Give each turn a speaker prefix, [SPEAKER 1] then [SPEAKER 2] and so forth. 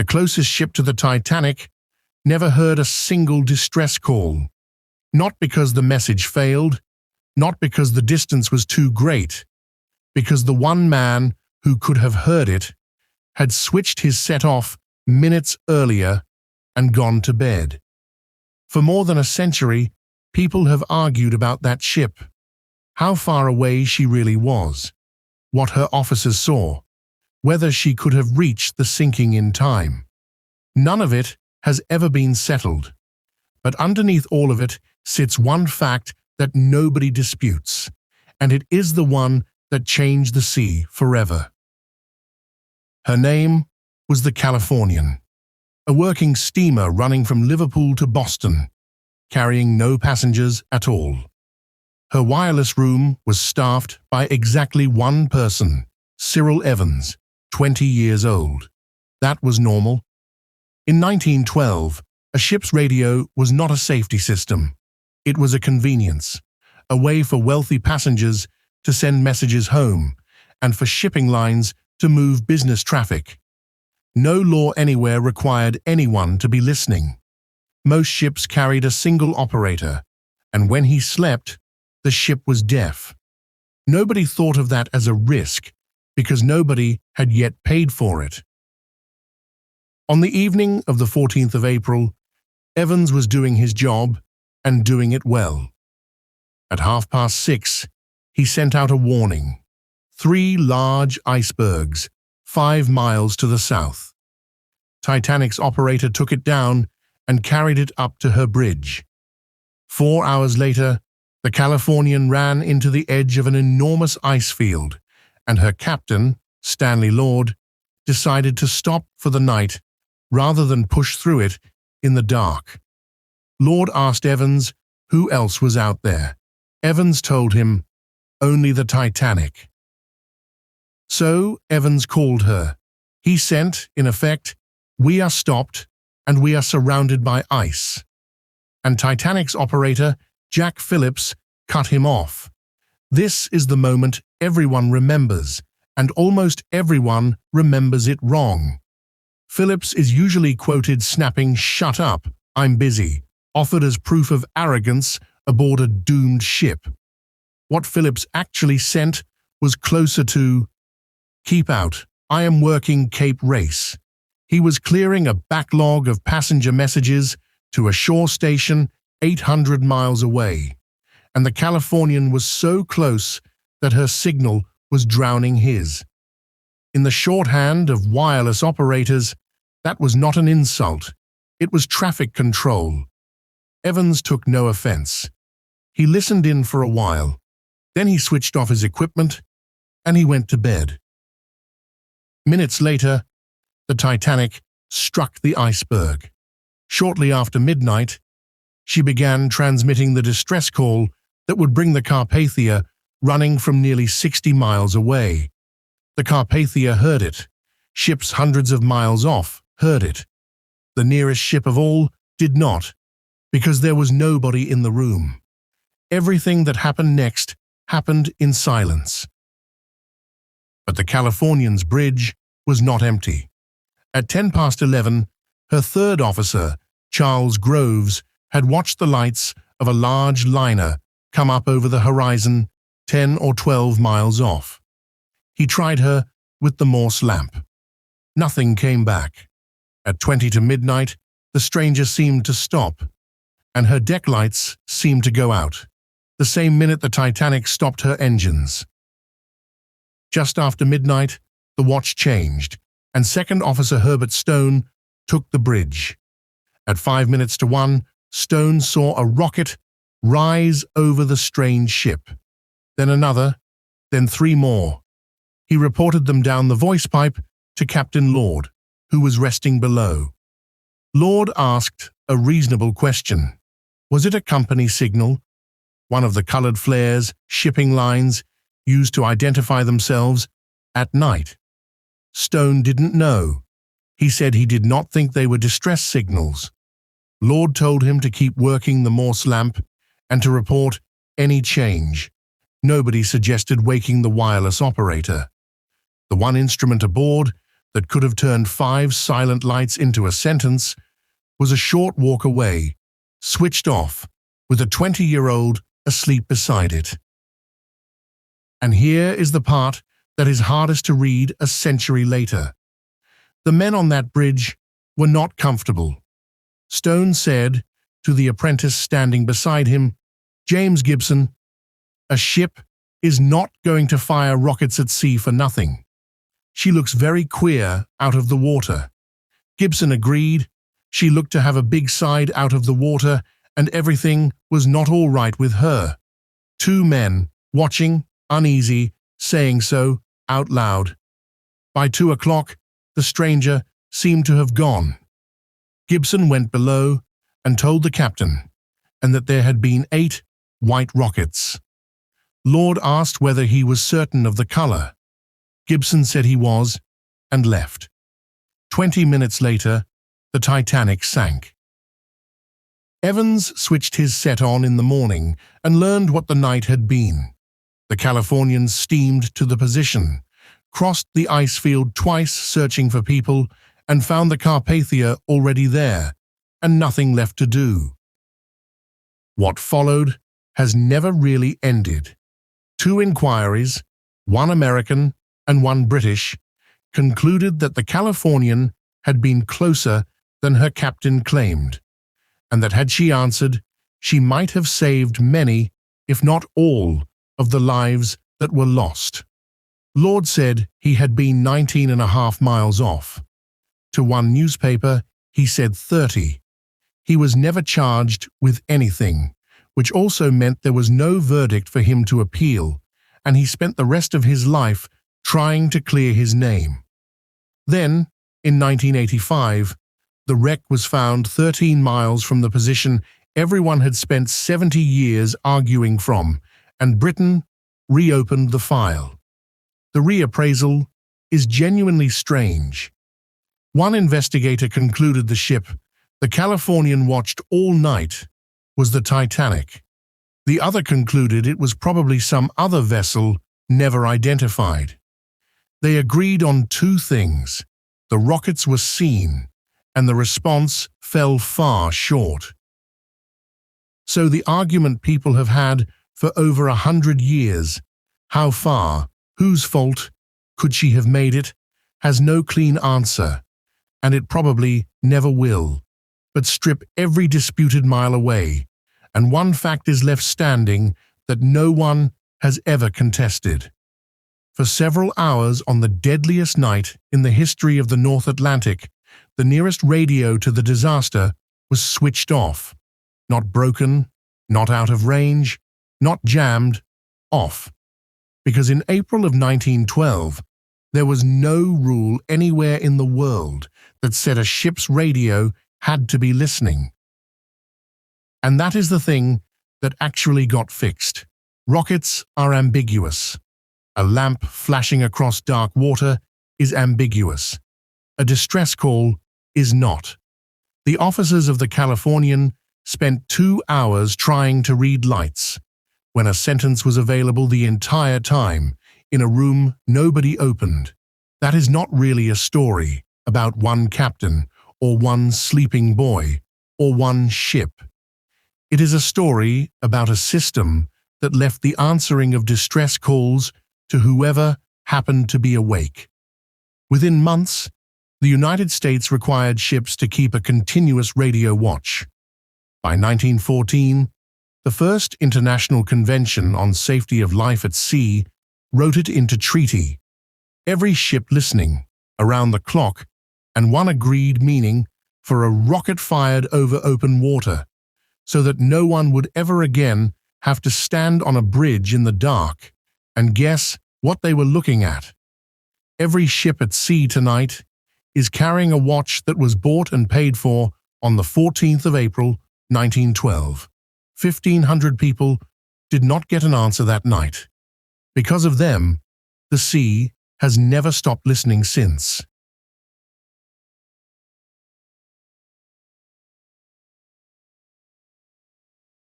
[SPEAKER 1] The closest ship to the Titanic never heard a single distress call. Not because the message failed, not because the distance was too great, because the one man who could have heard it had switched his set off minutes earlier and gone to bed. For more than a century, people have argued about that ship, how far away she really was, what her officers saw, whether she could have reached the sinking in time. None of it has ever been settled, but underneath all of it sits one fact that nobody disputes, and it is the one that changed the sea forever. Her name was the Californian, a working steamer running from Liverpool to Boston, carrying no passengers at all. Her wireless room was staffed by exactly one person, Cyril Evans, 20 years old. That was normal. In 1912, a ship's radio was not a safety system. It was a convenience, a way for wealthy passengers to send messages home and for shipping lines to move business traffic. No law anywhere required anyone to be listening. Most ships carried a single operator, and when he slept, the ship was deaf. Nobody thought of that as a risk because nobody had yet paid for it. On the evening of the 14th of April, Evans was doing his job and doing it well. At 6:30, he sent out a warning. 3 large icebergs, 5 miles to the south. Titanic's operator took it down and carried it up to her bridge. 4 hours later, the Californian ran into the edge of an enormous ice field, and her captain, Stanley Lord, decided to stop for the night rather than push through it in the dark. Lord asked Evans who else was out there. Evans told him, only the Titanic. So Evans called her. He sent, in effect, we are stopped and we are surrounded by ice. And Titanic's operator, Jack Phillips, cut him off. This is the moment everyone remembers, and almost everyone remembers it wrong. Phillips is usually quoted snapping, "Shut up, I'm busy," offered as proof of arrogance aboard a doomed ship. What Phillips actually sent was closer to, "Keep out, I am working Cape Race." He was clearing a backlog of passenger messages to a shore station 800 miles away, and the Californian was so close that her signal was drowning his. In the shorthand of wireless operators, that was not an insult, it was traffic control. Evans took no offense. He listened in for a while, then he switched off his equipment, and he went to bed. Minutes later, the Titanic struck the iceberg. Shortly after midnight, she began transmitting the distress call that would bring the Carpathia running from nearly 60 miles away. The Carpathia heard it. Ships hundreds of miles off heard it. The nearest ship of all did not, because there was nobody in the room. Everything that happened next happened in silence. But the Californian's bridge was not empty. At 11:10, her third officer, Charles Groves, had watched the lights of a large liner come up over the horizon 10 or 12 miles off. He tried her with the Morse lamp. Nothing came back. At 20 to midnight, the stranger seemed to stop, and her deck lights seemed to go out, the same minute the Titanic stopped her engines. Just after midnight, the watch changed, and Second Officer Herbert Stone took the bridge. At 5 minutes to 1, Stone saw a rocket rise over the strange ship. Then another, then 3 more. He reported them down the voice pipe to Captain Lord, who was resting below. Lord asked a reasonable question. Was it a company signal? One of the colored flares shipping lines used to identify themselves at night? Stone didn't know. He said he did not think they were distress signals. Lord told him to keep working the Morse lamp and to report any change. Nobody suggested waking the wireless operator. The one instrument aboard that could have turned 5 silent lights into a sentence was a short walk away, switched off, with a 20-year-old asleep beside it. And here is the part that is hardest to read a century later. The men on that bridge were not comfortable. Stone said to the apprentice standing beside him, "James Gibson, a ship is not going to fire rockets at sea for nothing. She looks very queer out of the water." Gibson agreed. She looked to have a big side out of the water, and everything was not all right with her. 2 men, watching, uneasy, saying so out loud. By 2 o'clock, the stranger seemed to have gone. Gibson went below and told the captain, and that there had been 8 white rockets. Lord asked whether he was certain of the color. Gibson said he was, and left. 20 minutes later, the Titanic sank. Evans switched his set on in the morning and learned what the night had been. The Californian steamed to the position, crossed the ice field twice searching for people, and found the Carpathia already there, and nothing left to do. What followed has never really ended. 2 inquiries, one American and one British, concluded that the Californian had been closer than her captain claimed, and that had she answered, she might have saved many, if not all, of the lives that were lost. Lord said he had been 19.5 miles off. To one newspaper, he said 30. He was never charged with anything, which also meant there was no verdict for him to appeal, and he spent the rest of his life trying to clear his name. Then, in 1985, the wreck was found 13 miles from the position everyone had spent 70 years arguing from, and Britain reopened the file. The reappraisal is genuinely strange. One investigator concluded the ship the Californian watched all night was the Titanic. The other concluded it was probably some other vessel never identified. They agreed on 2 things. The rockets were seen, and the response fell far short. So the argument people have had for over 100 years, how far, whose fault, could she have made it, has no clean answer, and it probably never will. But strip every disputed mile away, and one fact is left standing that no one has ever contested. For several hours on the deadliest night in the history of the North Atlantic, the nearest radio to the disaster was switched off. Not broken, not out of range, not jammed, off. Because in April of 1912, there was no rule anywhere in the world that said a ship's radio had to be listening. And that is the thing that actually got fixed. Rockets are ambiguous. A lamp flashing across dark water is ambiguous. A distress call is not. The officers of the Californian spent 2 hours trying to read lights, when a sentence was available the entire time, in a room nobody opened. That is not really a story about one captain, or one sleeping boy, or one ship. It is a story about a system that left the answering of distress calls to whoever happened to be awake. Within months, the United States required ships to keep a continuous radio watch. By 1914, the first International Convention on Safety of Life at Sea wrote it into treaty. Every ship listening, around the clock, and one agreed meaning for a rocket fired over open water, so that no one would ever again have to stand on a bridge in the dark and guess what they were looking at. Every ship at sea tonight is carrying a watch that was bought and paid for on the 14th of April, 1912. 1,500 people did not get an answer that night. Because of them, the sea has never stopped listening since.